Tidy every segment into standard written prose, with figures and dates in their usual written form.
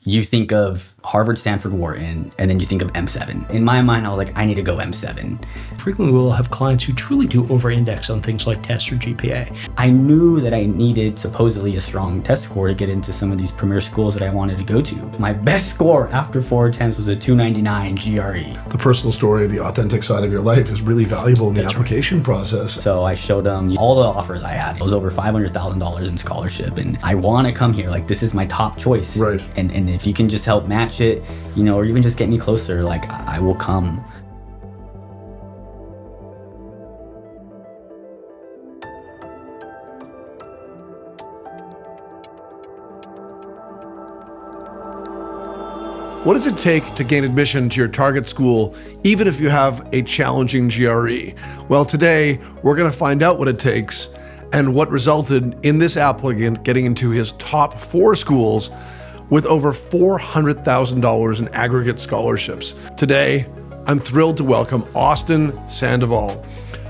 You think of Harvard, Stanford, Wharton, and then you think of M7. In my mind, I was like, I need to go M7. Frequently we'll have clients who truly do over-index on things like tests or GPA. I knew that I needed supposedly a strong test score to get into some of these premier schools that I wanted to go to. My best score after 4 attempts was a 299 GRE. The personal story, the authentic side of your life is really valuable in the application process. So I showed them all the offers I had. It was over $500,000 in scholarship, and I want to come here. Like, this is my top choice. Right. And if you can just help match it, or even just get me closer, like, I will come. What does it take to gain admission to your target school, even if you have a challenging GRE? Well, today, we're going to find out what it takes and what resulted in this applicant getting into his top 4 schools with over $400,000 in aggregate scholarships. Today, I'm thrilled to welcome Austin Sandoval,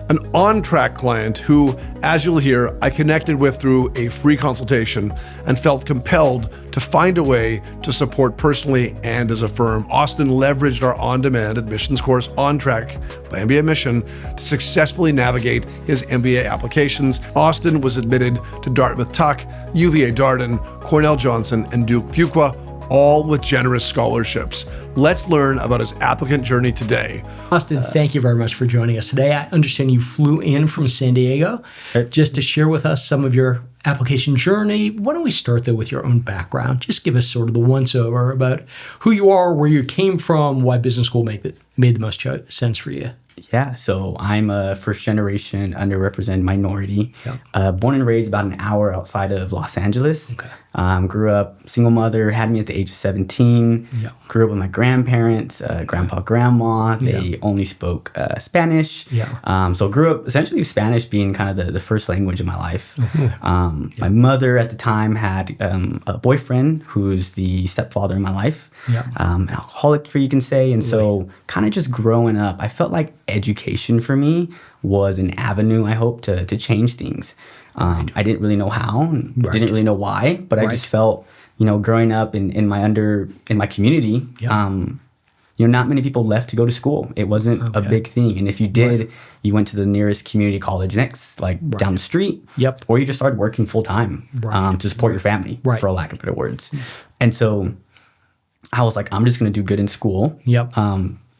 an OnTrack client who, as you'll hear, I connected with through a free consultation and felt compelled to find a way to support personally and as a firm. Austin leveraged our on-demand admissions course OnTrack by mbaMission to successfully navigate his MBA applications. Austin was admitted to Dartmouth Tuck, UVA Darden, Cornell Johnson, and Duke Fuqua, all with generous scholarships. Let's learn about his applicant journey today. Austin, thank you very much for joining us today. I understand you flew in from San Diego just to share with us some of your application journey. Why don't we start though with your own background? Just give us sort of the once-over about who you are, where you came from, why business school made the most sense for you. Yeah, so I'm a first-generation underrepresented minority, born and raised about an hour outside of Los Angeles. Okay. Grew up single mother, had me at the age of 17. Yeah. Grew up with my grandparents, grandpa, grandma. They only spoke Spanish. Yeah. So grew up essentially Spanish being kind of the first language in my life. My mother at the time had a boyfriend who's the stepfather in my life, an alcoholic, you can say. And so kind of just growing up, I felt like education for me was an avenue, I hope, to change things. I didn't really know how, and didn't really know why, but I just felt, growing up in my community, not many people left to go to school. It wasn't a big thing. And if you did, you went to the nearest community college next, down the street, or you just started working full time to support your family, for a lack of better words. And so I was like, I'm just going to do good in school.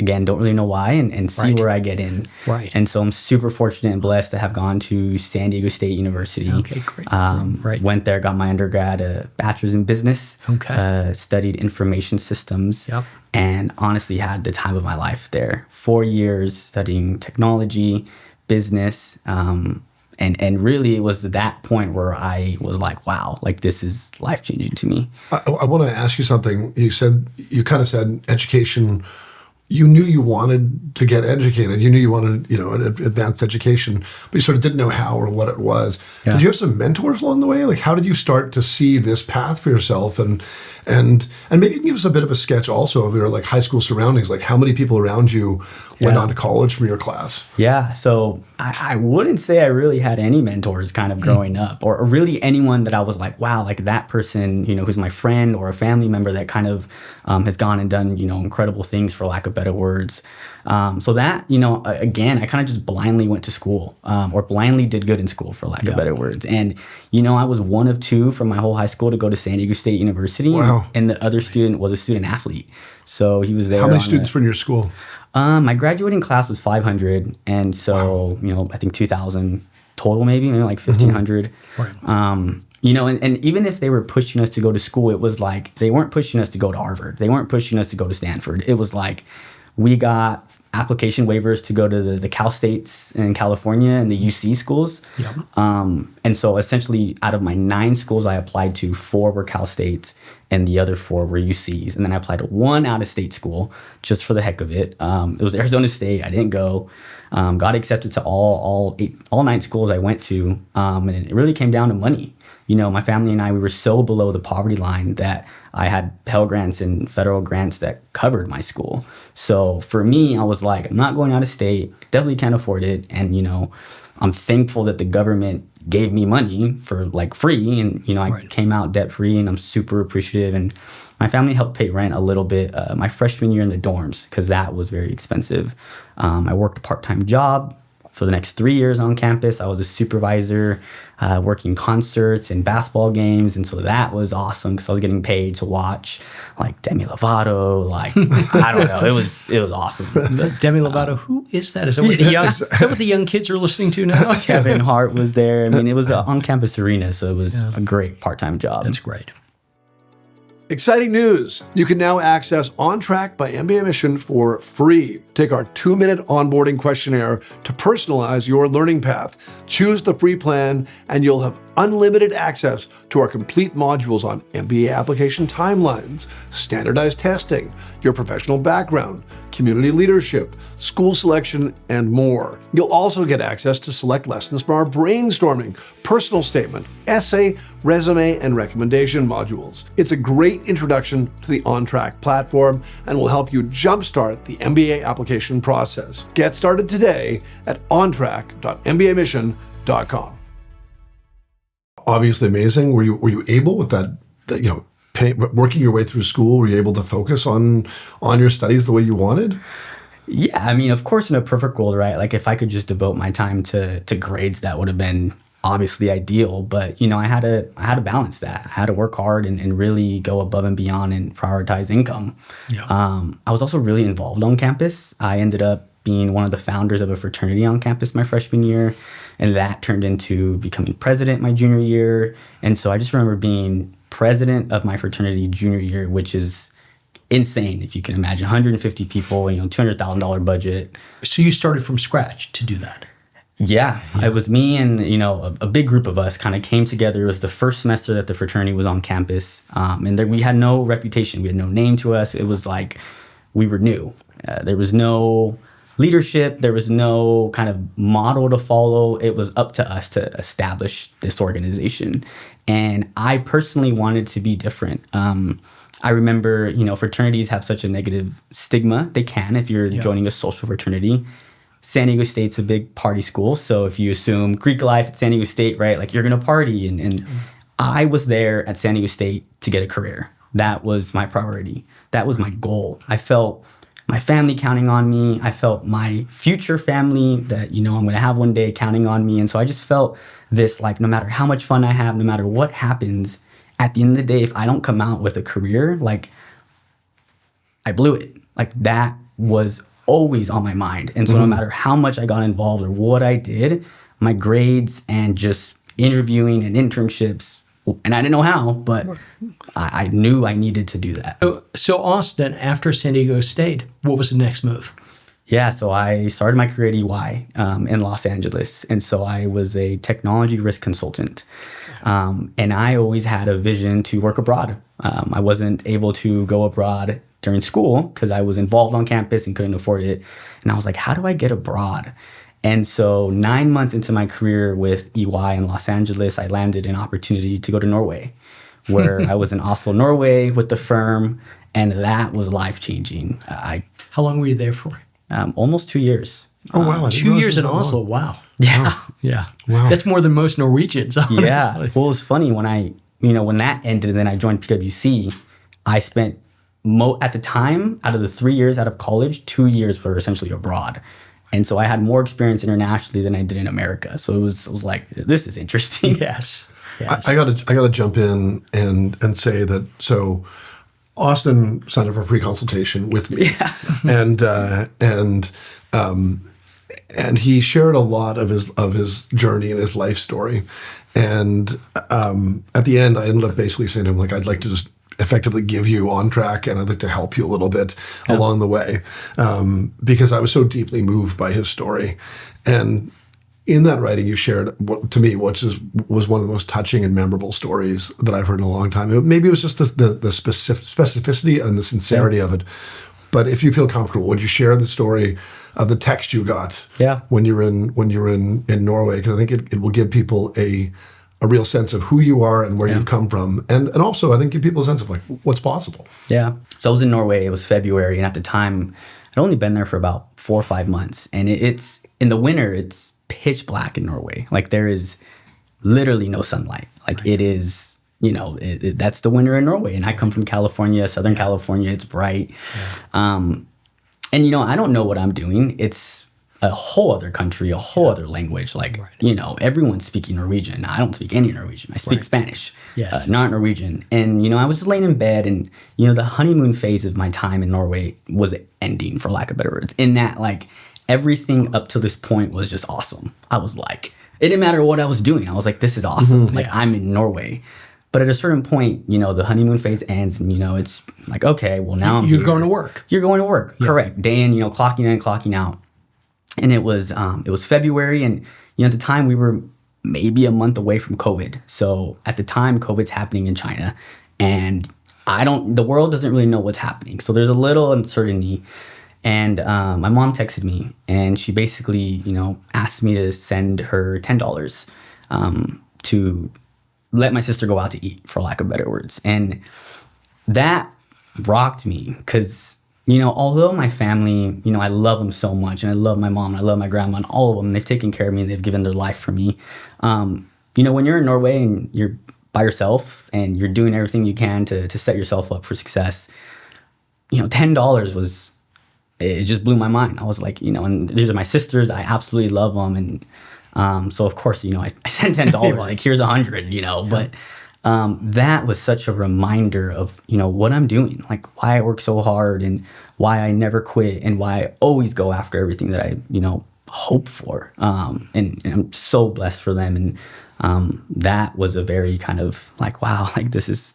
Again, don't really know why, and see where I get in. And so I'm super fortunate and blessed to have gone to San Diego State University. Okay, great. Went there, got my undergrad, a bachelor's in business. Studied information systems. And honestly had the time of my life there. 4 years studying technology, business, and really it was at that point where I was like, wow, like this is life-changing to me. I want to ask you something. You kind of said education. You knew you wanted to get educated. You knew you wanted, an advanced education, but you sort of didn't know how or what it was. Did you have some mentors along the way? Like, how did you start to see this path for yourself? And maybe you can give us a bit of a sketch also of your high school surroundings. Like, how many people around you went on to college from your class? Yeah, so I wouldn't say I really had any mentors kind of growing up, or really anyone that I was like, wow, like that person, who's my friend or a family member that kind of has gone and done, incredible things, for lack of better words. So that, again, I kind of just blindly went to school, or blindly did good in school, for lack of better words. And, I was one of 2 from my whole high school to go to San Diego State University. Wow. And the other student was a student athlete. So he was there. How many students were in your school? My graduating class was 500. And so, I think 2,000 total, maybe like 1,500. And even if they were pushing us to go to school, it was like, they weren't pushing us to go to Harvard. They weren't pushing us to go to Stanford. It was like, we got application waivers to go to the Cal States in California and the UC schools. And so essentially out of my 9 schools I applied to, 4 were Cal States and the other 4 were UCs. And then I applied to 1 out-of-state school just for the heck of it. It was Arizona State. I didn't go. Got accepted to all 9 schools I went to. And it really came down to money. My family and I, we were so below the poverty line that I had Pell Grants and federal grants that covered my school. So for me, I was like, I'm not going out of state. Definitely can't afford it. And, I'm thankful that the government gave me money for like free. And, I came out debt free, and I'm super appreciative. And my family helped pay rent a little bit my freshman year in the dorms, because that was very expensive. I worked a part-time job for the next 3 years on campus. I was a supervisor working concerts and basketball games. And so that was awesome, because I was getting paid to watch like Demi Lovato. Like, I don't know. It was awesome. Demi Lovato, who is that? Is that what the young kids are listening to now? Kevin Hart was there. I mean, it was an on-campus arena, so it was a great part-time job. That's great. Exciting news! You can now access OnTrack by mbaMission for free. Take our 2-minute onboarding questionnaire to personalize your learning path. Choose the free plan, and you'll have unlimited access to our complete modules on MBA application timelines, standardized testing, your professional background, community leadership, school selection, and more. You'll also get access to select lessons from our brainstorming, personal statement, essay, resume, and recommendation modules. It's a great introduction to the OnTrack platform and will help you jumpstart the MBA application process. Get started today at ontrack.mbamission.com. Obviously amazing. Were you able with that working your way through school, were you able to focus on your studies the way you wanted? Yeah, I mean, of course, in a perfect world, right? Like, if I could just devote my time to grades, that would have been obviously ideal. But, I had to balance that. I had to work hard and really go above and beyond and prioritize income. Yeah. I was also really involved on campus. I ended up being one of the founders of a fraternity on campus my freshman year, and that turned into becoming president my junior year. And so I just remember being president of my fraternity junior year, which is insane. If you can imagine, 150 people, $200,000 budget. So you started from scratch to do that? Yeah. It was me and, a big group of us kind of came together. It was the first semester that the fraternity was on campus. And we had no reputation. We had no name to us. It was like we were new. There was no leadership. There was no kind of model to follow. It was up to us to establish this organization. And I personally wanted to be different. I remember, fraternities have such a negative stigma. They can if you're joining a social fraternity. San Diego State's a big party school. So if you assume Greek life at San Diego State, right, like you're going to party. And I was there at San Diego State to get a career. That was my priority. That was my goal. I felt my family counting on me. I felt my future family that, I'm going to have one day counting on me. And so I just felt this, like, no matter how much fun I have, no matter what happens, at the end of the day, if I don't come out with a career, like, I blew it. Like, that was always on my mind. And so no matter how much I got involved or what I did, my grades and just interviewing and internships, and I didn't know how, but I knew I needed to do that. So Austin, after San Diego State, what was the next move? Yeah, so I started my career at EY in Los Angeles. And so I was a technology risk consultant. And I always had a vision to work abroad. I wasn't able to go abroad during school because I was involved on campus and couldn't afford it. And I was like, how do I get abroad? And so 9 months into my career with EY in Los Angeles, I landed an opportunity to go to Norway, where I was in Oslo, Norway with the firm. And that was life-changing. How long were you there for? Almost 2 years. Oh, wow. 2 years in Oslo. Wow. Yeah. Wow. Yeah. Wow. That's more than most Norwegians. Honestly. Yeah. Well, it was funny when when that ended and then I joined PwC, I spent at the time, out of the 3 years out of college, 2 years were essentially abroad. And so I had more experience internationally than I did in America. So it was like, this is interesting. Yes. I gotta jump in and say that, so Austin signed up for a free consultation with me. Yeah. And he shared a lot of his journey and his life story. And at the end, I ended up basically saying to him, like, I'd like to just effectively give you OnTrack, and I'd like to help you a little bit along the way, because I was so deeply moved by his story. And in that writing, you shared, to me, was one of the most touching and memorable stories that I've heard in a long time. Maybe it was just the specificity and the sincerity of it. But if you feel comfortable, would you share the story of the text you got when you were in Norway? Because I think it will give people a real sense of who you are and where you've come from. And also, I think, give people a sense of, like, what's possible. Yeah. So I was in Norway. It was February. And at the time, I'd only been there for about 4 or 5 months. And it's in the winter, it's pitch black in Norway. Like, there is literally no sunlight. Like it is, that's the winter in Norway. And I come from California, Southern California. It's bright. And, I don't know what I'm doing. It's a whole other country, a whole other language. Like, everyone's speaking Norwegian. I don't speak any Norwegian. I speak Spanish, not Norwegian. And, I was just laying in bed and, the honeymoon phase of my time in Norway was ending, for lack of better words. In that, like, everything up to this point was just awesome. I was like, it didn't matter what I was doing. I was like, this is awesome. Like, I'm in Norway. But at a certain point, the honeymoon phase ends and, it's like, okay, well, now You're going to work. You're going to work. Yeah. Correct. Day in, clocking in, clocking out. And it was February. And, at the time we were maybe a month away from COVID. So at the time, COVID's happening in China. And the world doesn't really know what's happening. So there's a little uncertainty. And my mom texted me and she basically, asked me to send her $10 to let my sister go out to eat, for lack of better words. And that rocked me because, although my family, I love them so much and I love my mom and I love my grandma and all of them, they've taken care of me and they've given their life for me. When you're in Norway and you're by yourself and you're doing everything you can to set yourself up for success, $10 was, it just blew my mind. I was like, and these are my sisters. I absolutely love them. And so of course, I sent $10, like here's $100, but that was such a reminder of, what I'm doing, like why I work so hard and why I never quit and why I always go after everything that I, hope for. And I'm so blessed for them. And that was a very kind of like, wow, like this is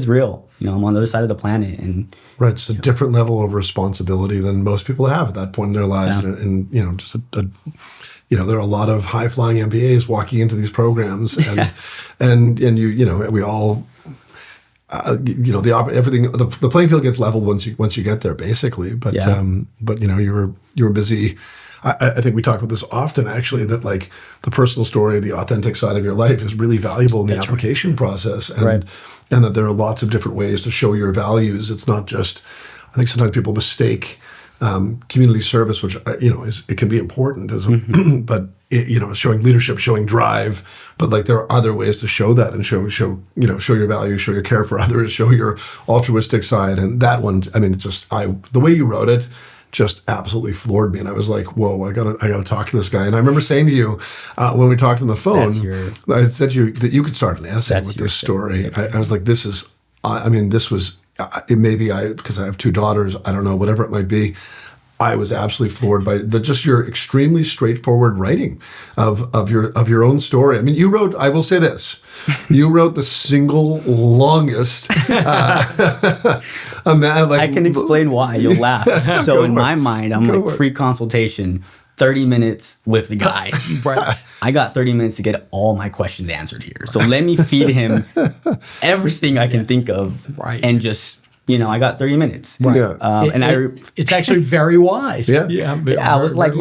real. I'm on the other side of the planet. And right, it's a different level of responsibility than most people have at that point in their lives. Yeah. And just there are a lot of high-flying MBAs walking into these programs, and we all, everything, the playing field gets leveled once you get there, basically. But you were busy. I think we talk about this often, actually, that like the personal story, the authentic side of your life is really valuable in the application process, and that there are lots of different ways to show your values. It's not just, I think sometimes people mistake community service, which it can be important as but showing leadership, showing drive, but like there are other ways to show that and show your value, show your care for others, show your altruistic side. And that one, I mean, the way you wrote it just absolutely floored me, and I was like, whoa, I gotta talk to this guy. And I remember saying to you when we talked on the phone, I said to you that you could start an essay with this story. I was like, this was because I have two daughters, I don't know, whatever it might be. I was absolutely floored by just your extremely straightforward writing of your own story. I mean, you wrote, I will say this, you wrote the single longest. I can explain why. You'll laugh. So in my mind, I'm like free consultation, 30 minutes with the guy. Right. I got 30 minutes to get all my questions answered here. So let me feed him everything I can think of, and just, I got 30 minutes. Right. Yeah. It's actually very wise. Yeah. I was like,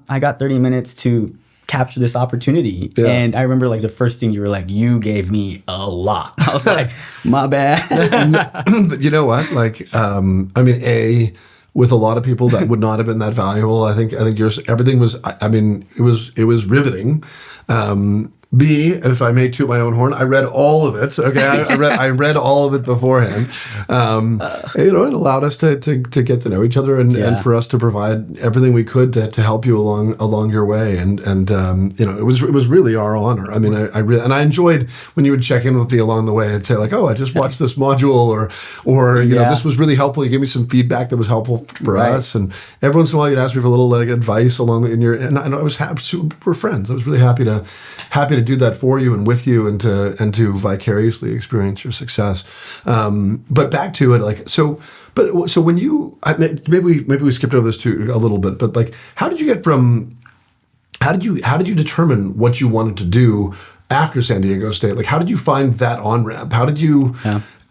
I got 30 minutes to capture this opportunity. Yeah. And I remember like the first thing you were like, you gave me a lot. I was like, my bad. But you know what? Like, with a lot of people that would not have been that valuable. I think yours, everything was, it was riveting. B, if I may toot my own horn, I read all of it. Okay, I read all of it beforehand. It allowed us to get to know each other and for us to provide everything we could to help you along your way. And it was really our honor. I mean, I enjoyed when you would check in with me along the way and say like, oh, I just watched this module, or this was really helpful. You gave me some feedback that was helpful for us. And every once in a while, you'd ask me for a little like advice and I was happy. We're friends. I was really happy to do that for you and with you and to vicariously experience your success. But back to it, so when you, maybe we skipped over this too a little bit, but like, how did you determine what you wanted to do after San Diego State? Like, how did you find that on-ramp? How did you,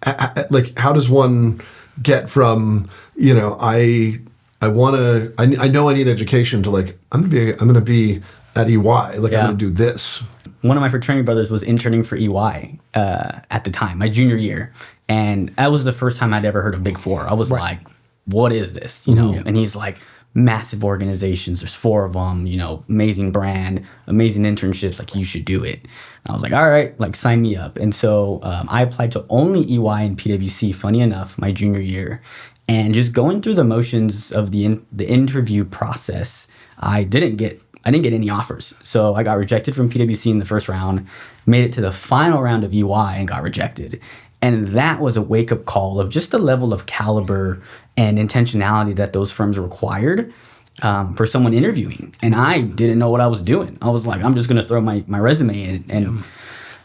how does one get from, I know I need education to like, I'm going to be at EY, I'm going to do this. One of my fraternity brothers was interning for EY at the time, my junior year. And that was the first time I'd ever heard of Big Four. I was like, what is this? And he's like, massive organizations. There's 4 of them, you know, amazing brand, amazing internships. Like, you should do it. And I was like, all right, like, sign me up. And so I applied to only EY and PwC, funny enough, my junior year. And just going through the motions of the interview process, I didn't get any offers. So I got rejected from PwC in the first round, made it to the final round of EY and got rejected. And that was a wake-up call of just the level of caliber and intentionality that those firms required for someone interviewing. And I didn't know what I was doing. I was like, I'm just going to throw my resume in. And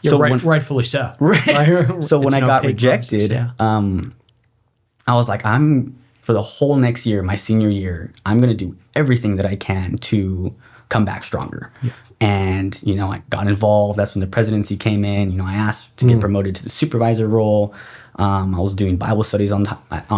so rightfully so. Right. So when I got rejected, I was like, for the whole next year, my senior year, I'm going to do everything that I can to come back stronger. Yeah. And, you know, I got involved. That's when the presidency came in. You know, I asked to get promoted to the supervisor role. I was doing Bible studies on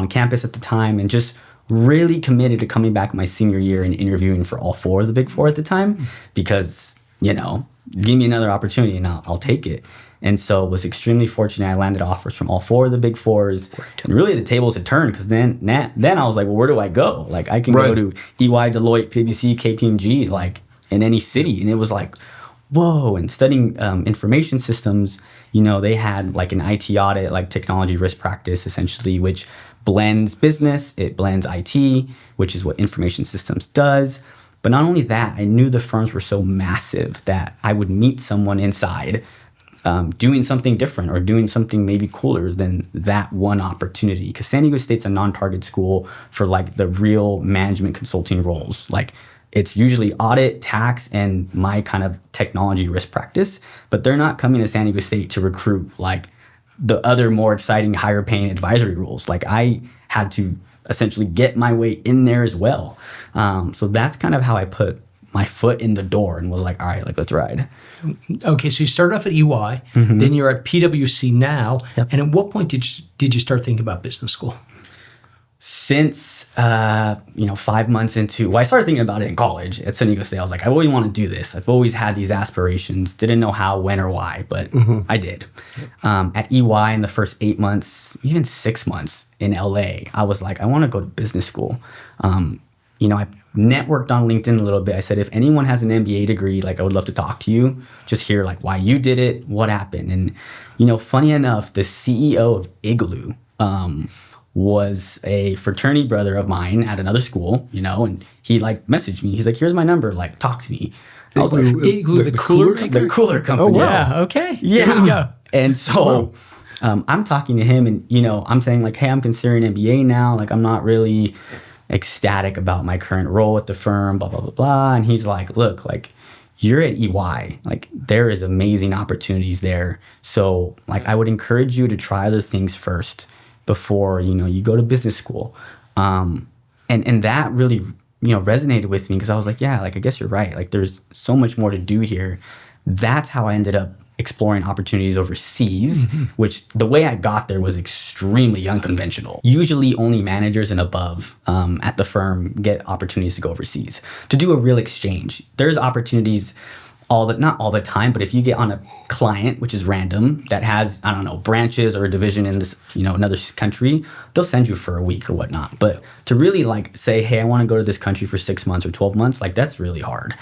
campus at the time, and just really committed to coming back my senior year and interviewing for all 4 of the big 4 at the time, because, you know, give me another opportunity and I'll take it. And so was extremely fortunate. I landed offers from all 4 of the big 4s. Great. And really the tables had turned, because then I was like, well, where do I go? Like, I can go to EY, Deloitte, PwC, KPMG, like, in any city. And it was like, whoa. And studying information systems, you know, they had like an IT audit, like technology risk practice, essentially, which blends business, it blends IT, which is what information systems does. But not only that, I knew the firms were so massive that I would meet someone inside doing something different or doing something maybe cooler than that one opportunity. Because San Diego State's a non-target school for like the real management consulting roles. Like, it's usually audit, tax, and my kind of technology risk practice, but they're not coming to San Diego State to recruit like the other more exciting, higher paying advisory roles. Like, I had to essentially get my way in there as well. So that's kind of how I put my foot in the door and was like, all right, like, let's ride. Okay, so you started off at EY, then you're at PwC now. Yep. And at what point did you start thinking about business school? Since, 5 months into, I started thinking about it in college at San Diego State. I was like, I really want to do this. I've always had these aspirations. Didn't know how, when, or why, but I did. At EY in the first 8 months, even 6 months in LA, I was like, I want to go to business school. I networked on LinkedIn a little bit. I said, if anyone has an MBA degree, like, I would love to talk to you. Just hear like why you did it, what happened. And, funny enough, the CEO of Igloo, was a fraternity brother of mine at another school, and he like messaged me. He's like, here's my number, like, talk to me. I was like, Igloo, the cooler maker? The cooler company. Oh, wow. Yeah, okay. Yeah. There you go. And so I'm talking to him and, I'm saying like, hey, I'm considering MBA now. Like, I'm not really ecstatic about my current role at the firm, blah, blah, blah, blah. And he's like, look, like, you're at EY. Like, there is amazing opportunities there. So like, I would encourage you to try other things first before, you go to business school. And that really, resonated with me, because I was like, yeah, like, I guess you're right. Like, there's so much more to do here. That's how I ended up exploring opportunities overseas, which the way I got there was extremely unconventional. Usually only managers and above at the firm get opportunities to go overseas to do a real exchange. There's opportunities not all the time, but if you get on a client, which is random, that has, I don't know, branches or a division in this, another country, they'll send you for a week or whatnot. But to really like say, hey, I want to go to this country for 6 months or 12 months, like, that's really hard.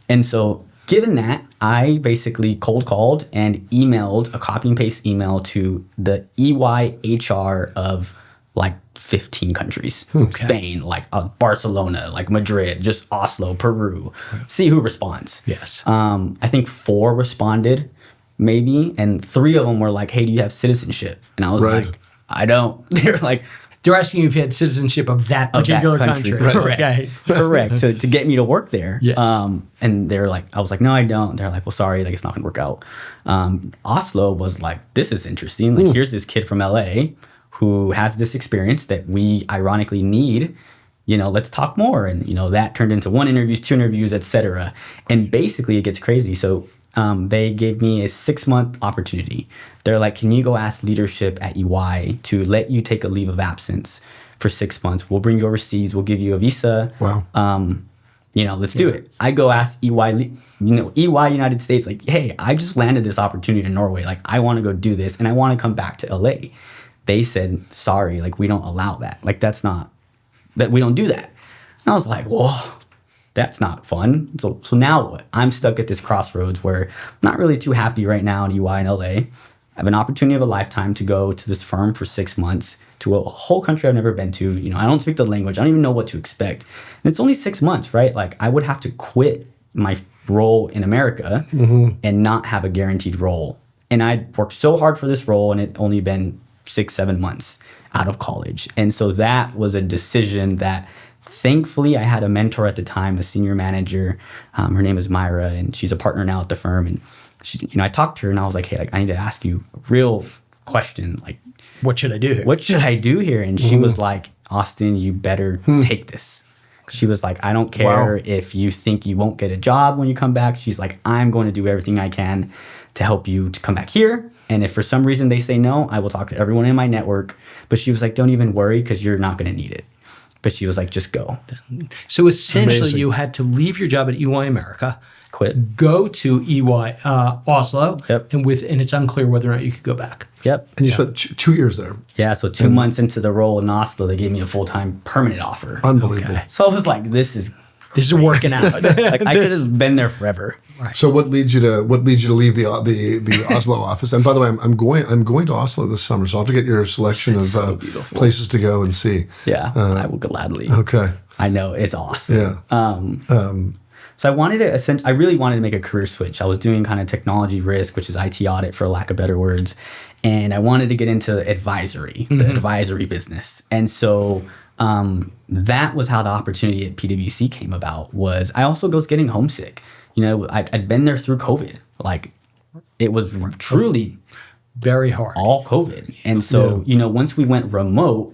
And so given that, I basically cold called and emailed a copy and paste email to the EY HR of like 15 countries. Okay. Spain, like Barcelona, like Madrid, just Oslo, Peru. See who responds. Yes. I think 4 responded, maybe, and 3 of them were like, hey, do you have citizenship? And I was like, I don't. They're like, they're asking you if you had citizenship of that particular country. Right. Correct. Okay. Correct. To get me to work there. Yes. And they're like, I was like, no, I don't. They're like, well, sorry, like, it's not gonna work out. Oslo was like, this is interesting. Like, here's this kid from LA who has this experience that we ironically need, let's talk more. And, that turned into 1 interview, 2 interviews, etc. And basically it gets crazy. So they gave me a 6-month opportunity. They're like, can you go ask leadership at EY to let you take a leave of absence for 6 months? We'll bring you overseas. We'll give you a visa. Wow. Let's do it. I go ask EY, EY United States, like, hey, I just landed this opportunity in Norway. Like, I want to go do this and I want to come back to LA. They said, sorry, like, we don't allow that. Like, we don't do that. And I was like, well, that's not fun. So now what? I'm stuck at this crossroads where I'm not really too happy right now in EY in LA. I have an opportunity of a lifetime to go to this firm for 6 months to a whole country I've never been to. You know, I don't speak the language. I don't even know what to expect. And it's only 6 months, right? Like I would have to quit my role in America and not have a guaranteed role. And I'd worked so hard for this role and it only been 6-7 months out of college. And so that was a decision that thankfully I had a mentor at the time, a senior manager. Her name is Myra and she's a partner now at the firm. And she, you know, I talked to her and I was like, hey, like, I need to ask you a real question. Like, what should I do here? What should I do here? And she was like, Austin, you better take this. She was like, I don't care if you think you won't get a job when you come back. She's like, I'm going to do everything I can to help you to come back here. And if for some reason they say no, I will talk to everyone in my network. But she was like, don't even worry because you're not going to need it. But she was like, just go. So essentially you had to leave your job at EY America, quit, go to EY Oslo, Yep. and it's unclear whether or not you could go back. Yep. And you spent 2 years there. Yeah, so 2 months into the role in Oslo, they gave me a full-time permanent offer. Unbelievable. So I was like, this is working out. like I could have been there forever. Right. So what leads you to leave the Oslo office? And by the way, I'm going to Oslo this summer, so I'll have to get your selection of places to go and see. Yeah, I will gladly. Okay. I know, it's awesome. Yeah. So I really wanted to make a career switch. I was doing kind of technology risk, which is IT audit for lack of better words. And I wanted to get into advisory, the advisory business. And so that was how the opportunity at PwC came about. Was I also was getting homesick. You know, I'd been there through COVID. Like it was truly very hard. All COVID. And so, you know, once we went remote,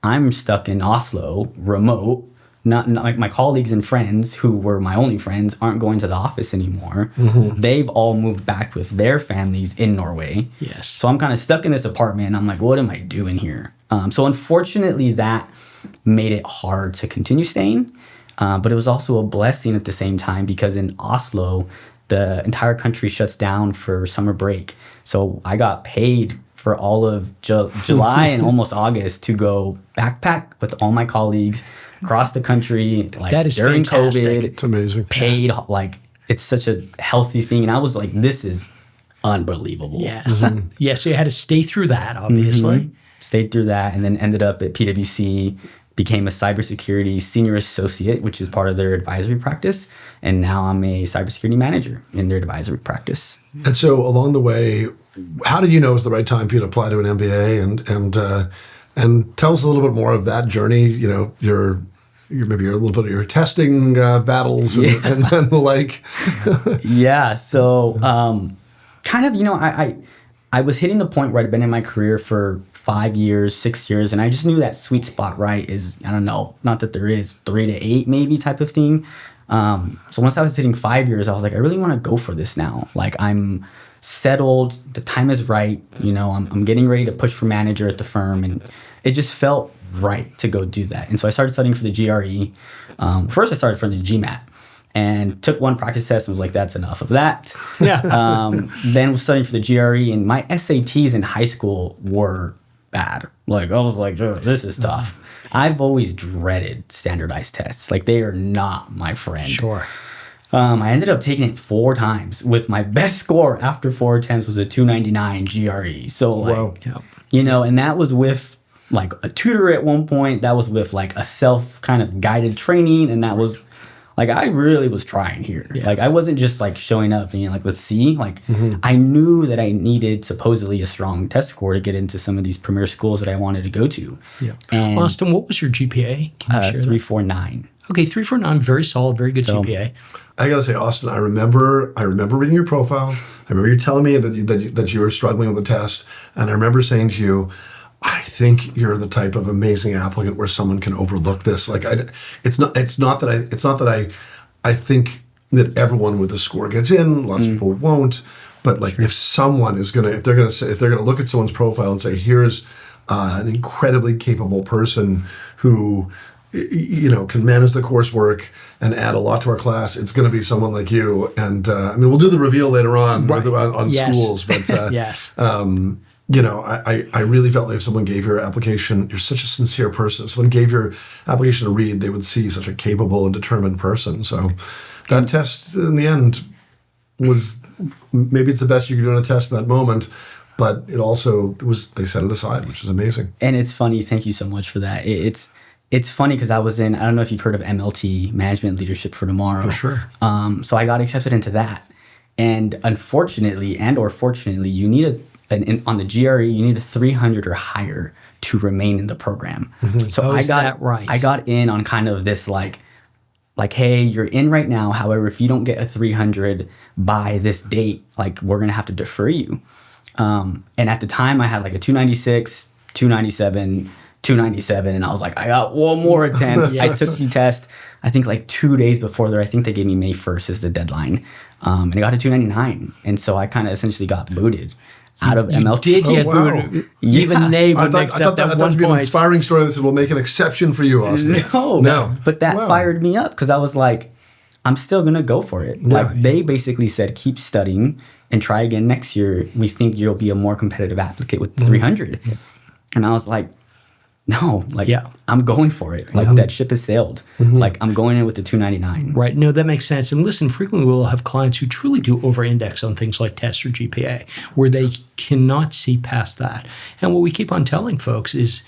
I'm stuck in Oslo, remote. Not like my colleagues and friends who were my only friends aren't going to the office anymore. They've all moved back with their families in Norway. Yes. So I'm kind of stuck in this apartment and I'm like, what am I doing here? So unfortunately that made it hard to continue staying. But it was also a blessing at the same time because in Oslo, the entire country shuts down for summer break. So I got paid for all of July and almost August to go backpack with all my colleagues across the country, like that is during fantastic. COVID. It's amazing. Paid, like it's such a healthy thing. And I was like, this is unbelievable. Yes. Yeah, so you had to stay through that, obviously. Stayed through that and then ended up at PwC, became a cybersecurity senior associate, which is part of their advisory practice. And now I'm a cybersecurity manager in their advisory practice. And so along the way, how did you know it was the right time for you to apply to an MBA? And tell us a little bit more of that journey. You know, maybe a little bit of your testing battles and the like. Yeah. So kind of, you know, I was hitting the point where I'd been in my career for 5 years, 6 years, and I just knew that sweet spot, right, is, I don't know, not that there is 3 to 8 maybe type of thing. So once I was hitting 5 years, I was like, I really want to go for this now. Like I'm settled, the time is right, you know, I'm getting ready to push for manager at the firm, and it just felt right to go do that. And so I started studying for the GRE. First I started for the GMAT and took one practice test and was like, that's enough of that. Then was studying for the GRE, and my SATs in high school were bad. Like I was like, this is tough. I've always dreaded standardized tests. Like they are not my friend. Sure. I ended up taking it 4 times with my best score after 4 attempts was a 299 GRE. So like, you know, and that was with like a tutor at one point. That was with like a self kind of guided training. And that was like, I really was trying here. Yeah. Like I wasn't just like showing up and you know, like, let's see, like I knew that I needed supposedly a strong test score to get into some of these premier schools that I wanted to go to. Yeah. And Austin, what was your GPA? Can you share 349. Okay, 349, very solid, very good GPA. I gotta say, Austin, I remember reading your profile. I remember you telling me that you were struggling with the test, and I remember saying to you, I think you're the type of amazing applicant where someone can overlook this. Like, it's not that I think that everyone with a score gets in. Lots of people won't. But like, if someone is if they're gonna look at someone's profile and say, here's an incredibly capable person who, you know, can manage the coursework and add a lot to our class, it's going to be someone like you. And I mean, we'll do the reveal later on on schools, but I really felt like if someone gave your application, you're such a sincere person. If someone gave your application to read, they would see such a capable and determined person. So that test in the end was, maybe it's the best you could do on a test in that moment, but it also was, they set it aside, which is amazing. And it's funny. Thank you so much for that. It's funny because I was in, I don't know if you've heard of MLT, Management Leadership for Tomorrow. For sure. So I got accepted into that. And unfortunately, and or fortunately, you need on the GRE, you need a 300 or higher to remain in the program. Mm-hmm. So I got in on kind of this like, hey, you're in right now. However, if you don't get a 300 by this date, like we're going to have to defer you. And at the time I had like a 296, 297, 297. And I was like, I got one more attempt. Yes. I took the test, I think like 2 days before there. I think they gave me May 1st as the deadline. And I got a 299. And so I kind of essentially got booted out of MLT. Did get booted. Yeah. Even they wouldn't accept that. I thought it'd be an inspiring story that said, we'll make an exception for you, Austin. No. But that fired me up because I was like, I'm still going to go for it. Yeah. Like they basically said, keep studying and try again next year. We think you'll be a more competitive applicant with 300. Mm-hmm. And I was like, no, I'm going for it. Like that ship has sailed. Mm-hmm. Like I'm going in with the 299. Right. No, that makes sense. And listen, frequently we'll have clients who truly do over-index on things like tests or GPA, where they cannot see past that. And what we keep on telling folks is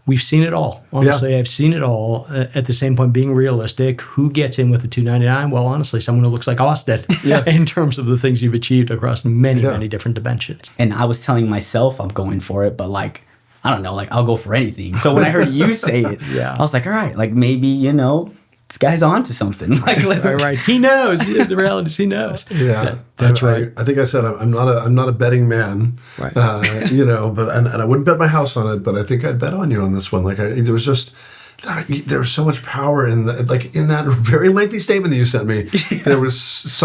we've seen it all. Honestly, I've seen it all. At the same point, being realistic, who gets in with the 299? Well, honestly, someone who looks like Austin in terms of the things you've achieved across many different dimensions. And I was telling myself I'm going for it, but like, I don't know, like I'll go for anything. So when I heard you say it, I was like, all right, like maybe, this guy's on to something. Like, let's right. He knows. The reality is he knows. Yeah. That's right. I think I said I'm not a betting man. Right. But I wouldn't bet my house on it, but I think I'd bet on you on this one. Like there was so much power in that very lengthy statement that you sent me. There was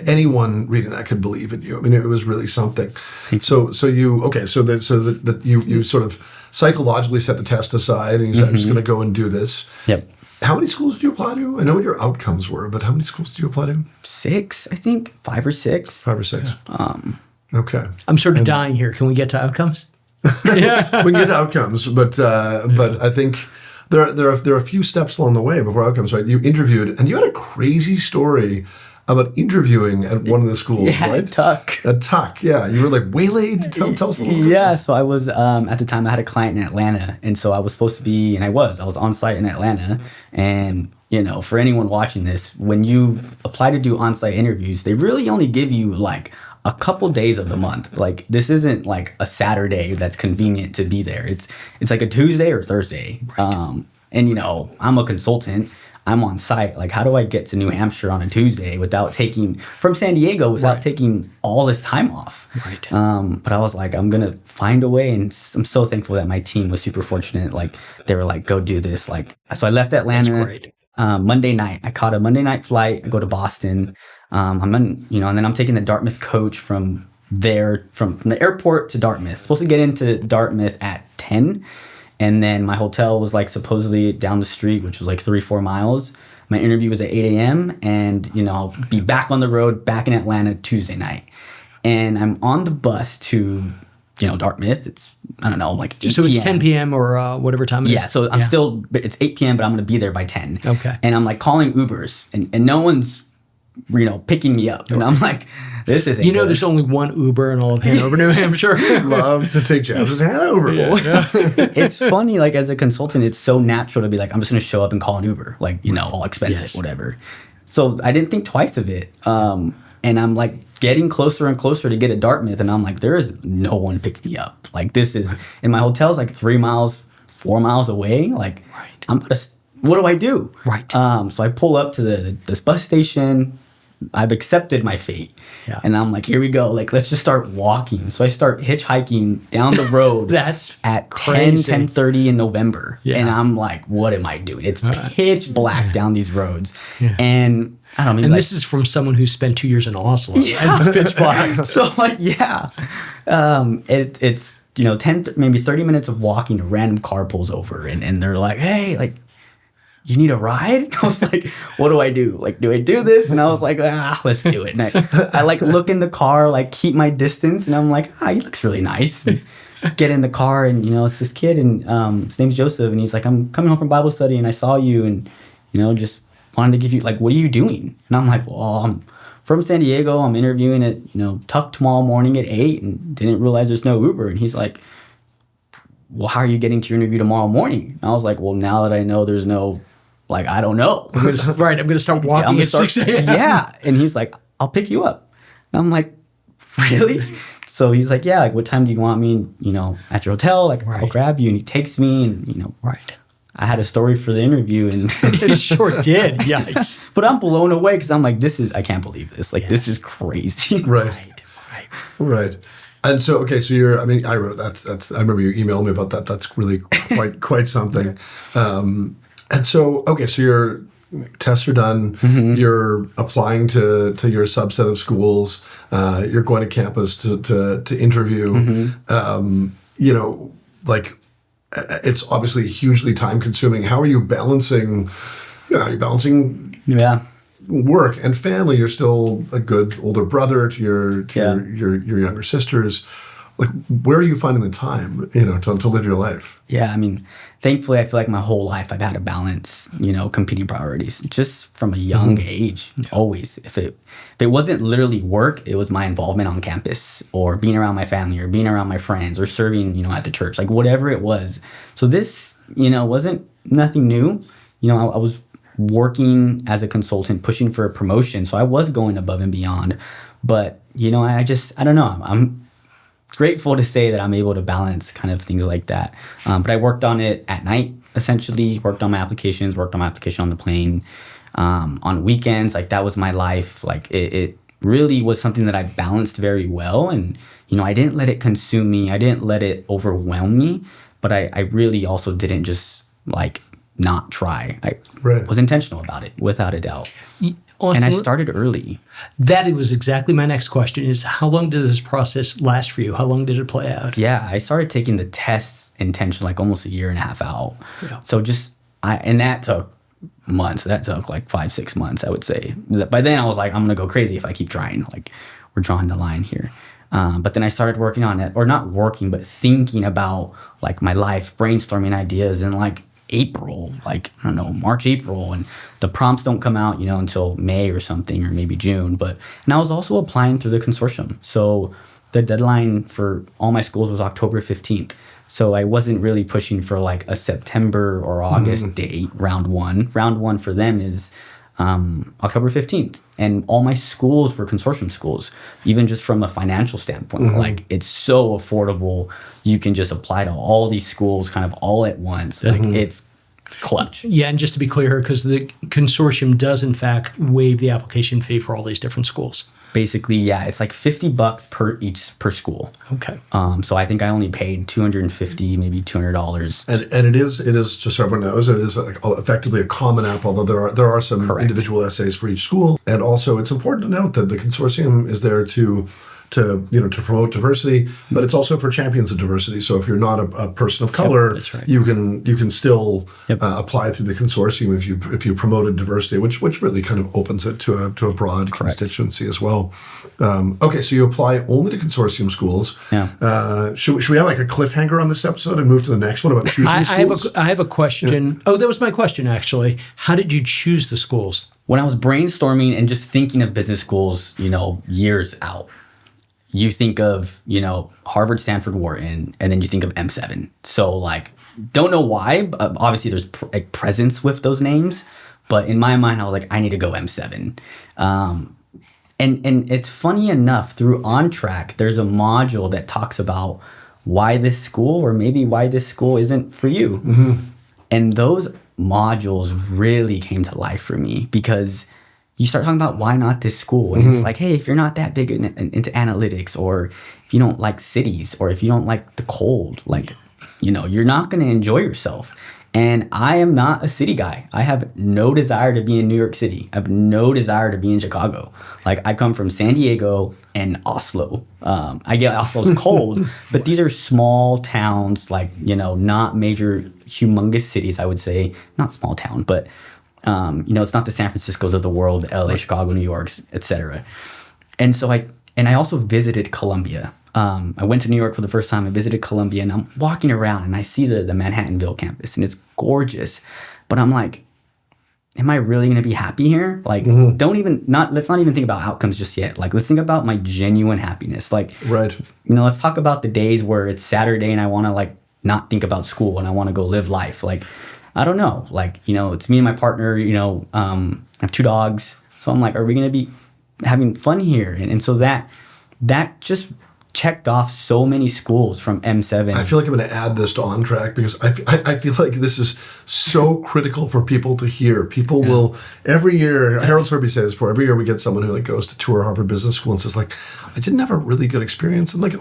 anyone reading that could believe in you. I mean, it was really something. So you sort of psychologically set the test aside and you said, I'm just going to go and do this. Yep. How many schools did you apply to? I know what your outcomes were, but how many schools did you apply to? 6, I think. 5 or 6. 5 or 6. Yeah. Okay. I'm sort of dying here. Can we get to outcomes? Yeah. We can get to outcomes, but I think there are a few steps along the way before outcomes, right? You interviewed, and you had a crazy story about interviewing at one of the schools, right? At Tuck, yeah. You were like waylaid. Tell us a little bit. Yeah, so I was, at the time I had a client in Atlanta, and so I was supposed to be, and I was on site in Atlanta, and for anyone watching this, when you apply to do on-site interviews, they really only give you like a couple days of the month. Like this isn't like a Saturday that's convenient to be there. It's like a Tuesday or Thursday. Right. And I'm a consultant. I'm on site. Like, how do I get to New Hampshire on a Tuesday from San Diego without taking all this time off? Right. But I was like, I'm going to find a way. And I'm so thankful that my team was super fortunate. Like, they were like, go do this. Like, so I left Atlanta. That's great. Monday night. I caught a Monday night flight. I go to Boston. And then I'm taking the Dartmouth coach from the airport to Dartmouth. Supposed to get into Dartmouth at 10. And then my hotel was like supposedly down the street, which was like 3-4 miles. My interview was at 8 a.m. And, I'll be back on the road, back in Atlanta Tuesday night. And I'm on the bus to, Dartmouth. It's, I don't know, like 8 p.m. So it's 10 p.m. or whatever time it is? Yeah, so it's 8 p.m., but I'm going to be there by 10. Okay. And I'm like calling Ubers and no one's, picking me up. And I'm like, this isn't good. There's only one Uber in all of Hanover, New Hampshire. Love to take jabs at Hanover. Yeah. It's funny, like as a consultant, it's so natural to be like, I'm just going to show up and call an Uber, like, all expensive, whatever. So I didn't think twice of it. And I'm like getting closer and closer to get at Dartmouth. And I'm like, there is no one picking me up. Like this is, and my hotel's like 4 miles away. Like what do I do? Right. So I pull up to this bus station. I've accepted my fate. Yeah. And I'm like, here we go. Like, let's just start walking. So I start hitchhiking down the road. That's at crazy. 10:30 in November. Yeah. And I'm like, what am I doing? It's pitch black down these roads. Yeah. And I don't know. And this is from someone who spent 2 years in Oslo. Yeah. And it's pitch black. So like, it's 10, maybe 30 minutes of walking, a random car pulls over and they're like, hey, like, you need a ride? I was like, what do I do? Like, do I do this? And I was like, let's do it. And I like look in the car, like keep my distance. And I'm like, he looks really nice. And get in the car and, it's this kid and his name's Joseph. And he's like, I'm coming home from Bible study and I saw you and, just wanted to give you, like, what are you doing? And I'm like, well, I'm from San Diego. I'm interviewing at, Tuck tomorrow morning at 8 and didn't realize there's no Uber. And he's like, well, how are you getting to your interview tomorrow morning? And I was like, well, now that I know there's no, like, I don't know. I'm going to start walking at 6 a.m. Yeah. And he's like, I'll pick you up. And I'm like, really? So he's like, yeah, like, what time do you want me, at your hotel? Like, I'll grab you. And he takes me and, I had a story for the interview and it sure did. Yikes. But I'm blown away because I'm like, I can't believe this. Like, this is crazy. Right. And so, okay, so I wrote I remember you emailed me about that. That's really quite something. And so, okay, so your tests are done. Mm-hmm. You're applying to your subset of schools. You're going to campus to interview. Mm-hmm. Like, it's obviously hugely time consuming. How are you balancing? Are you balancing? Yeah. Work and family. You're still a good older brother to your younger sisters. Like, where are you finding the time, to live your life? Yeah, I mean, thankfully, I feel like my whole life I've had to balance, competing priorities just from a young age. Always, if it wasn't literally work, it was my involvement on campus or being around my family or being around my friends or serving, at the church, like whatever it was. So this, wasn't nothing new. I was working as a consultant, pushing for a promotion, so I was going above and beyond. But I don't know. I'm grateful to say that I'm able to balance kind of things like that. But I worked on it at night, essentially, worked on my application on the plane, on weekends. Like, that was my life. Like, it really was something that I balanced very well. And, I didn't let it consume me. I didn't let it overwhelm me. But I really also didn't just, like, not try. I was intentional about it, without a doubt. Austin, and I started early. That was exactly my next question is, how long did this process last for you? How long did it play out? Yeah, I started taking the tests intentionally, like almost a year and a half out. Yeah. So and that took months. That took like 5-6 months, I would say. By then I was like, I'm going to go crazy if I keep trying. Like, we're drawing the line here. But then I started working on it, or not working, but thinking about like my life, brainstorming ideas, and like April, March, April, and the prompts don't come out, until May or something, or maybe June. And I was also applying through the consortium. So the deadline for all my schools was October 15th. So I wasn't really pushing for like a September or August date, round one. Round one for them is October 15th. And all my schools were consortium schools, even just from a financial standpoint. Mm-hmm. Like, it's so affordable. You can just apply to all these schools kind of all at once. Like, it's clutch. Yeah, and just to be clear, because the consortium does, in fact, waive the application fee for all these different schools. Basically, yeah, it's like $50 per school. Okay. So I think I only paid $250, maybe $200. And it is just so everyone knows, it is effectively a common app, although there are some individual essays for each school. And also, it's important to note that the consortium is there to promote diversity, but it's also for champions of diversity. So if you're not a person of color, you can still apply through the consortium if you promoted diversity, which really kind of opens it to a broad constituency as well. Okay, so you apply only to consortium schools. Yeah. Should we have like a cliffhanger on this episode and move to the next one about choosing schools? I have a question. Yeah. Oh, that was my question actually. How did you choose the schools? When I was brainstorming and just thinking of business schools, years out. You think of, Harvard, Stanford, Wharton, and then you think of M7. So, like, don't know why. Obviously, there's presence with those names. But in my mind, I was like, I need to go M7. And it's funny enough, through OnTrack, there's a module that talks about why this school, or maybe why this school isn't for you. Mm-hmm. And those modules really came to life for me, because you start talking about why not this school. And it's like, hey, if you're not that big into analytics, or if you don't like cities, or if you don't like the cold, like, you're not going to enjoy yourself. And I am not a city guy. I have no desire to be in New York City. I have no desire to be in Chicago. Like, I come from San Diego and Oslo. I get Oslo's cold, but these are small towns, like, you know, not major, humongous cities, I would say. Not small town, but, you know, it's not the San Franciscos of the world, LA, Chicago, New York, etc. And so I also visited Columbia. I went to New York for the first time. I visited Columbia, and I'm walking around and I see the Manhattanville campus, and it's gorgeous. But I'm like, am I really going to be happy here? Like, let's not even think about outcomes just yet. Like, let's think about my genuine happiness. Like, right. You know, let's talk about the days where it's Saturday and I want to like not think about school and I want to go live life. Like, I don't know. Like, you know, it's me and my partner, you know, I have 2 dogs. So I'm like, are we going to be having fun here? And so that just checked off so many schools from M7. I feel like I'm going to add this to OnTrack because I feel like this is so critical for people to hear. People will, every year, Harold Sorby says this before, every year we get someone who like goes to tour Harvard Business School and says like, I didn't have a really good experience. And like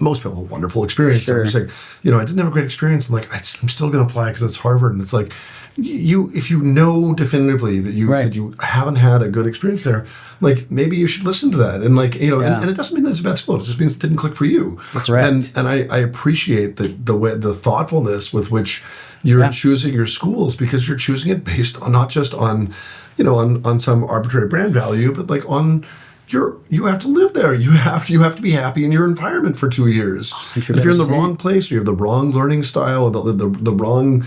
most people have a wonderful experience. Sure. I'm just like, you know, I didn't have a great experience. And like, I'm still going to apply because it's Harvard. And it's like, if you know definitively that you haven't had a good experience there, like maybe you should listen to that. And like, you know, and it doesn't mean that it's a bad school. It just means it didn't click for you. That's right. And I appreciate the thoughtfulness with which you're choosing your schools, because you're choosing it based on not just on, you know, on some arbitrary brand value, but like on you have to live there. You have to be happy in your environment for 2 years. 100%. If you're in the wrong place, or you have the wrong learning style, or the wrong,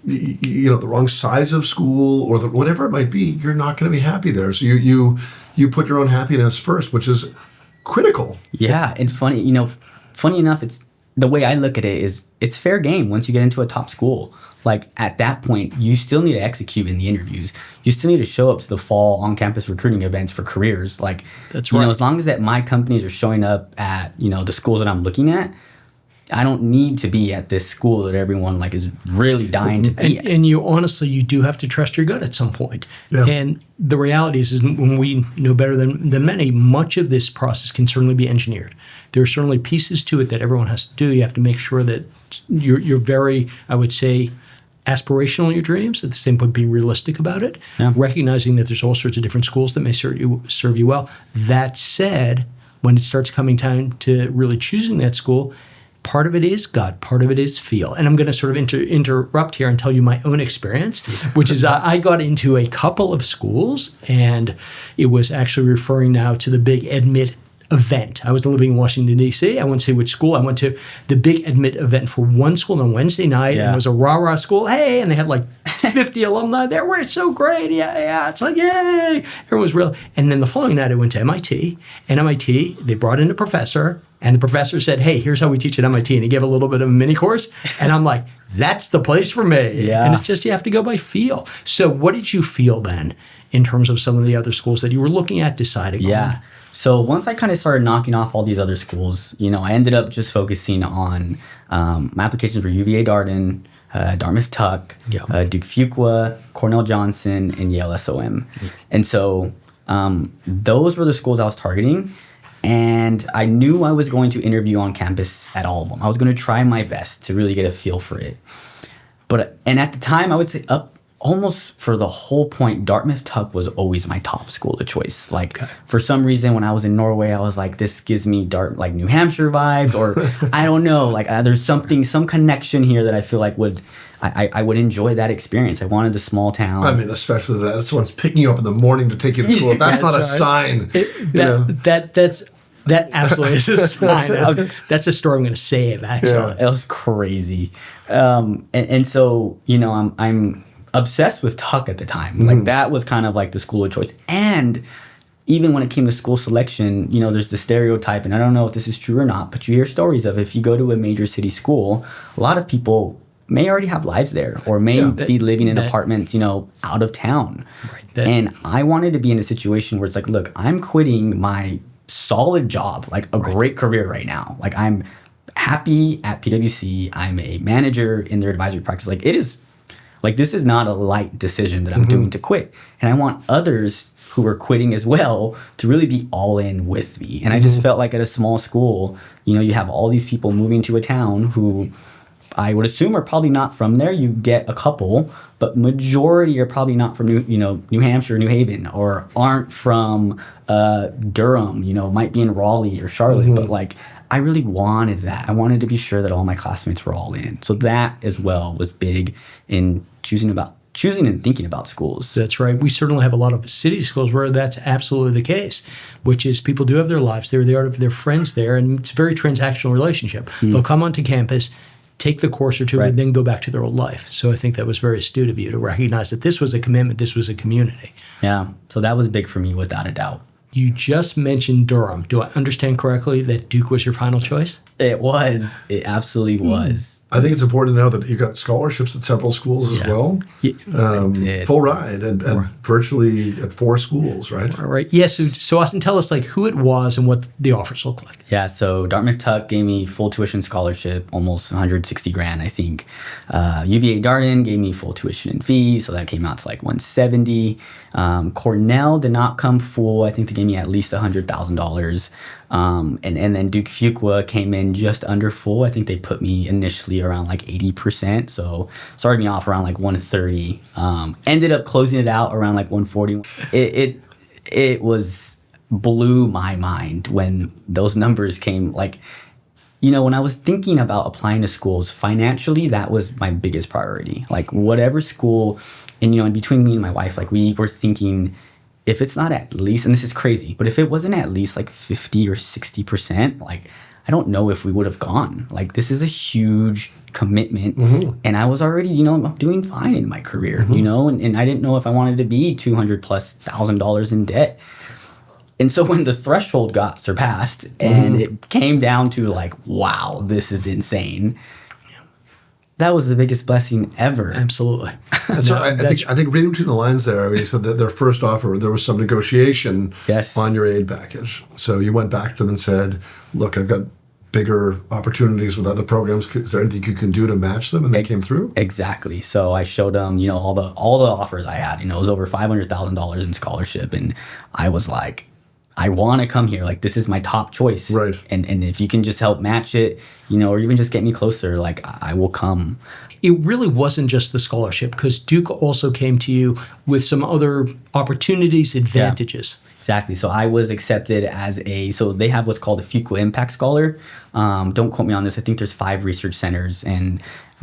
you know, the wrong size of school, or whatever it might be, you're not going to be happy there. So you put your own happiness first, which is critical. Yeah, and funny enough, it's the way I look at it is it's fair game once you get into a top school. Like, at that point, you still need to execute in the interviews. You still need to show up to the fall on-campus recruiting events for careers. Like, that's right. You know, as long as that my companies are showing up at, you know, the schools that I'm looking at, I don't need to be at this school that everyone like is really dying to be at. And you honestly, you do have to trust your gut at some point. Yeah. And the reality is when we know better than many, much of this process can certainly be engineered. There are certainly pieces to it that everyone has to do. You have to make sure that you're very, I would say, aspirational in your dreams, at the same point being realistic about it, recognizing that there's all sorts of different schools that may serve you well. That said, when it starts coming time to really choosing that school, part of it is gut, part of it is feel. And I'm going to sort of interrupt here and tell you my own experience, which is I got into a couple of schools, and it was actually referring now to the big admit event. I was living in Washington, D.C. I won't say which school. I went to the big admit event for one school on Wednesday night, and it was a rah-rah school. Hey, and they had like 50 alumni there. We're so great. Yeah. It's like, yay. Everyone was real. And then the following night, I went to MIT. And MIT, they brought in a professor, and the professor said, hey, here's how we teach at MIT. And he gave a little bit of a mini course. And I'm like, that's the place for me. Yeah. And it's just, you have to go by feel. So what did you feel then in terms of some of the other schools that you were looking at, deciding on? So once I kind of started knocking off all these other schools, you know, I ended up just focusing on my applications for UVA Darden, Dartmouth Tuck, Duke Fuqua, Cornell Johnson, and Yale SOM. And so those were the schools I was targeting. And I knew I was going to interview on campus at all of them. I was going to try my best to really get a feel for it. And at the time, I would say almost for the whole point, Dartmouth Tuck was always my top school of choice. Like, for some reason, when I was in Norway, I was like, this gives me New Hampshire vibes, or I don't know, like there's some connection here that I feel like I would enjoy that experience. I wanted the small town. I mean, especially that. If someone's picking you up in the morning to take you to school, that's not a sign. That absolutely is a sign. That's a story I'm going to save, actually. Yeah. It was crazy. And so, you know, I'm obsessed with Tuck at the time. Like, that was kind of like the school of choice. And even when it came to school selection, you know, there's the stereotype, and I don't know if this is true or not, but you hear stories of if you go to a major city school, a lot of people may already have lives there, or may be living in apartments, you know, out of town. Right. And I wanted to be in a situation where it's like, look, I'm quitting my solid job, like a great career right now. Like, I'm happy at PwC. I'm a manager in their advisory practice. Like, it is, like, this is not a light decision that I'm doing to quit. And I want others who are quitting as well to really be all in with me. And I just felt like at a small school, you know, you have all these people moving to a town who I would assume are probably not from there. You get a couple, but majority are probably not from New Hampshire, New Haven, or aren't from Durham. Might be in Raleigh or Charlotte, but like I really wanted that. I wanted to be sure that all my classmates were all in. So that as well was big in choosing and thinking about schools. That's right. We certainly have a lot of city schools where that's absolutely the case, which is people do have their lives there, they have their friends there, and it's a very transactional relationship. They'll come onto campus, take the course or two, and then go back to their old life. So I think that was very astute of you to recognize that this was a commitment, this was a community. Yeah, so that was big for me without a doubt. You just mentioned Durham. Do I understand correctly that Duke was your final choice? It was. It absolutely was. I think it's important to know that you got scholarships at several schools as well. Yeah, full ride at virtually at 4 schools, right? All right. Yes. So Austin, tell us who it was and what the offers look like. Yeah. So Dartmouth Tuck gave me full tuition scholarship, almost 160 grand, I think. UVA Darden gave me full tuition and fees, so that came out to like 170. Cornell did not come full. I think they gave me at least $100,000. And then Duke Fuqua came in just under full. I think they put me initially around like 80%. So started me off around like 130. Ended up closing it out around like 140. It was blew my mind when those numbers came. Like, when I was thinking about applying to schools, financially, that was my biggest priority. Like whatever school, and in between me and my wife, like we were thinking, if it's not at least, and this is crazy, but if it wasn't at least like 50 or 60%, like I don't know if we would have gone. Like this is a huge commitment, and I was already, I'm doing fine in my career, and I didn't know if I wanted to be $200,000+ in debt. And so when the threshold got surpassed and it came down to like, wow, this is insane. That was the biggest blessing ever. Absolutely. And so I think reading between the lines there, you said that their first offer, there was some negotiation on your aid package. So you went back to them and said, look, I've got bigger opportunities with other programs. Is there anything you can do to match them? And they came through? Exactly. So I showed them, all the offers I had. It was over $500,000 in scholarship. And I was like, I want to come here. Like, this is my top choice. Right. And if you can just help match it, or even just get me closer, like, I will come. It really wasn't just the scholarship, because Duke also came to you with some other opportunities, advantages. Yeah, exactly. So I was accepted so they have what's called a Fuqua Impact Scholar. Don't quote me on this. I think there's 5 research centers, and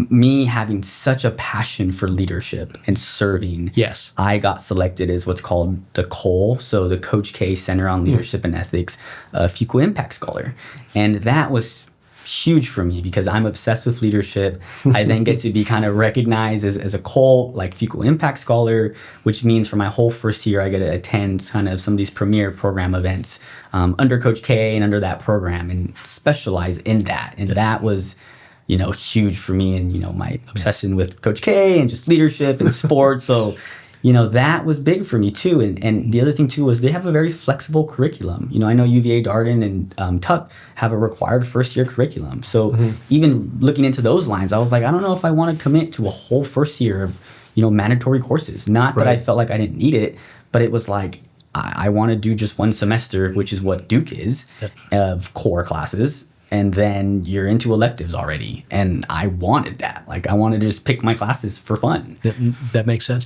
me having such a passion for leadership and serving, I got selected as what's called the COLE, so the Coach K Center on Leadership and Ethics, Fuqua Impact Scholar. And that was huge for me because I'm obsessed with leadership. I then get to be kind of recognized as a COLE, like Fuqua Impact Scholar, which means for my whole first year, I get to attend kind of some of these premier program events under Coach K and under that program and specialize in that. And that was huge for me and, my obsession with Coach K and just leadership and sports. So, that was big for me too. And the other thing too was they have a very flexible curriculum. I know UVA Darden and Tuck have a required first year curriculum. So even looking into those lines, I was like, I don't know if I want to commit to a whole first year of, mandatory courses. Not that I felt like I didn't need it, but it was like, I want to do just one semester, which is what Duke is, of core classes. And then you're into electives already. And I wanted that. Like, I wanted to just pick my classes for fun. That makes sense.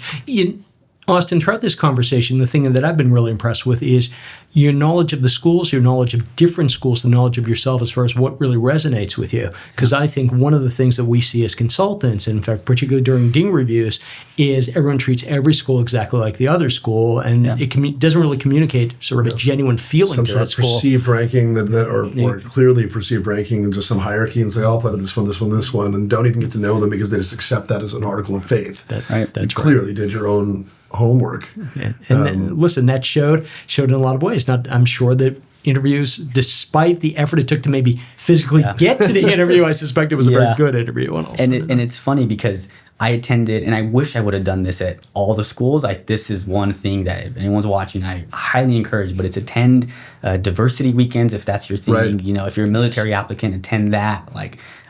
Austin, throughout this conversation, the thing that I've been really impressed with is your knowledge of the schools, your knowledge of different schools, the knowledge of yourself as far as what really resonates with you. Because I think one of the things that we see as consultants, and in fact, particularly during dean reviews, is everyone treats every school exactly like the other school, and it doesn't really communicate sort of a genuine feeling to that school. Perceived ranking or clearly perceived ranking and just some hierarchy and say, I'll apply to this one, and don't even get to know them because they just accept that as an article of faith. That's clearly did your own homework. And then, listen, that showed in a lot of ways. Now, I'm sure that interviews, despite the effort it took to maybe physically get to the interview, I suspect it was a very good interview. And it's funny because I attended, and I wish I would have done this at all the schools. This is one thing that if anyone's watching, I highly encourage, but it's attend diversity weekends if that's your thing. Right. If you're a military applicant, attend that.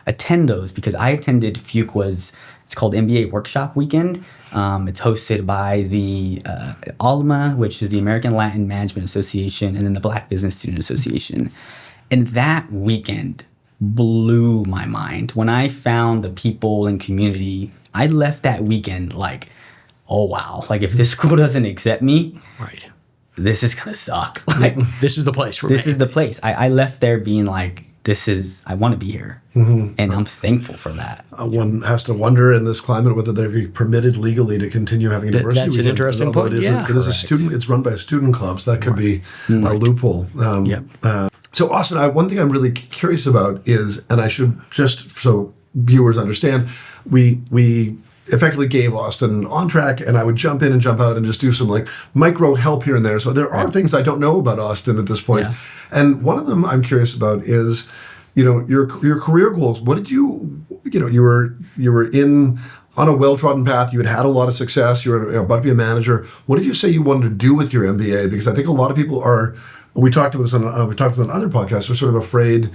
Attend those, because I attended Fuqua's, it's called MBA Workshop Weekend. It's hosted by the ALMA, which is the American Latin Management Association, and then the Black Business Student Association. And that weekend blew my mind. When I found the people and community, I left that weekend like, oh wow, like if this school doesn't accept me, right, this is gonna suck. Like this is the place for me. This is the place. I left there being like, I want to be here. And I'm thankful for that. One has to wonder in this climate whether they'd be permitted legally to continue having a diversity That's an weekend. interesting point. It is a student. It's run by student clubs. That could be a loophole. So Austin, one thing I'm really curious about is, and I should just so viewers understand, we effectively gave Austin OnTrack, and I would jump in and jump out and just do some like micro help here and there. So there are things I don't know about Austin at this point. Yeah. And one of them I'm curious about is, your career goals. What did you were in on a well-trodden path. You had a lot of success. You were about to be a manager. What did you say you wanted to do with your MBA? Because I think a lot of people are. We talked about this on other podcasts. We're sort of afraid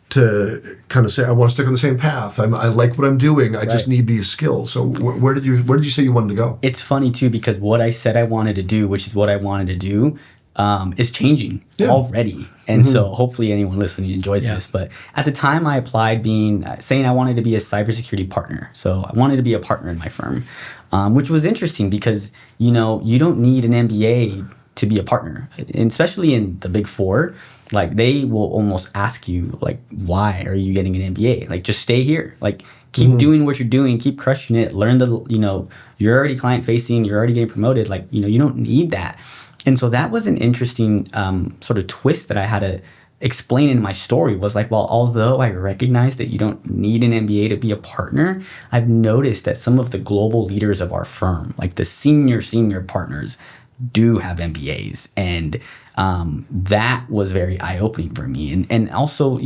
to kind of say, I want to stick on the same path. I like what I'm doing. I just need these skills. So where did you say you wanted to go? It's funny too, because what I said I wanted to do, which is what I wanted to do, is changing already. And so hopefully anyone listening enjoys this. But at the time I applied saying I wanted to be a cybersecurity partner. So I wanted to be a partner in my firm, which was interesting because, you don't need an MBA to be a partner, and especially in the Big Four. Like they will almost ask you, like, why are you getting an MBA? Like, just stay here. Like, keep doing what you're doing, keep crushing it. Learn you're already client facing, you're already getting promoted. Like, you don't need that. And so that was an interesting sort of twist that I had to explain in my story. Was like, well, although I recognize that you don't need an MBA to be a partner, I've noticed that some of the global leaders of our firm, like the senior partners, do have MBAs, and that was very eye-opening for me. And also,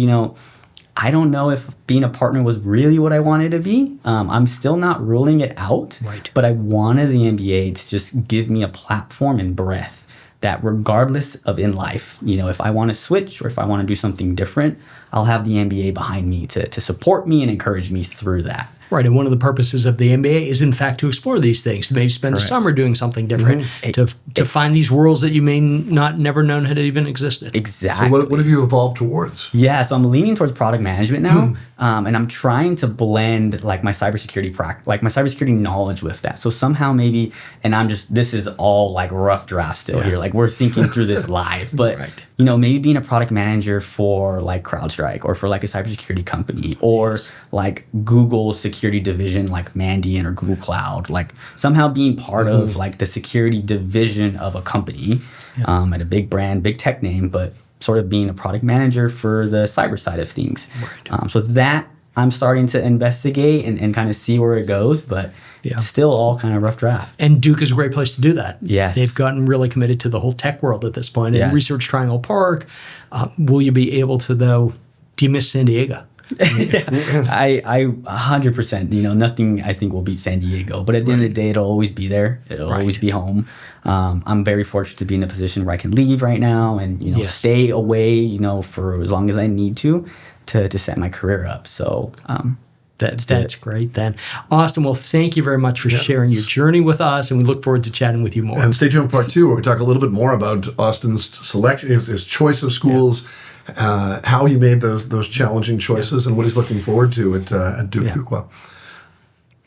I don't know if being a partner was really what I wanted to be. I'm still not ruling it out, but I wanted the MBA to just give me a platform and breadth that regardless of in life, if I want to switch or if I want to do something different, I'll have the MBA behind me to support me and encourage me through that. Right, and one of the purposes of the MBA is, in fact, to explore these things, to maybe spend the summer doing something different, to find these worlds that you may never known had even existed. Exactly. So what have you evolved towards? Yeah, so I'm leaning towards product management now, and I'm trying to blend like my cybersecurity knowledge with that. So somehow maybe, and this is all like rough draft still here, like we're thinking through this live, but maybe being a product manager for like CrowdStrike or for like a cybersecurity company or like Google security division like Mandiant or Google Cloud, like somehow being part of like the security division of a company at a big brand, big tech name, but sort of being a product manager for the cyber side of things. So that I'm starting to investigate and kind of see where it goes, but it's still all kind of rough draft. And Duke is a great place to do that. Yes. They've gotten really committed to the whole tech world at this point. And Research Triangle Park, will you be able to, though, do you miss San Diego? I 100%, nothing I think will beat San Diego, but at the end of the day, it'll always be there. It'll always be home. I'm very fortunate to be in a position where I can leave right now and, stay away, for as long as I need to set my career up. So, that's great then. Austin, well, thank you very much for sharing your journey with us, and we look forward to chatting with you more. And stay tuned for part 2, where we talk a little bit more about Austin's selection, his choice of schools, how he made those challenging choices, and what he's looking forward to at Duke Fuqua.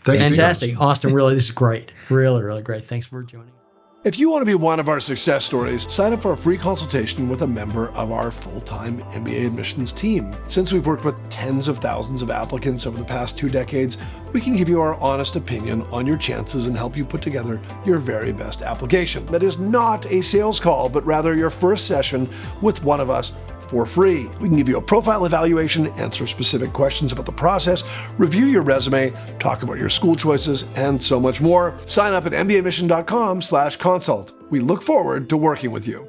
Fantastic. Austin, really, this is great. Really, really great. Thanks for joining us. If you want to be one of our success stories, sign up for a free consultation with a member of our full-time MBA admissions team. Since we've worked with tens of thousands of applicants over the past 2 decades, we can give you our honest opinion on your chances and help you put together your very best application. That is not a sales call, but rather your first session with one of us for free. We can give you a profile evaluation, answer specific questions about the process, review your resume, talk about your school choices, and so much more. Sign up at mbaMission.com/consult. We look forward to working with you.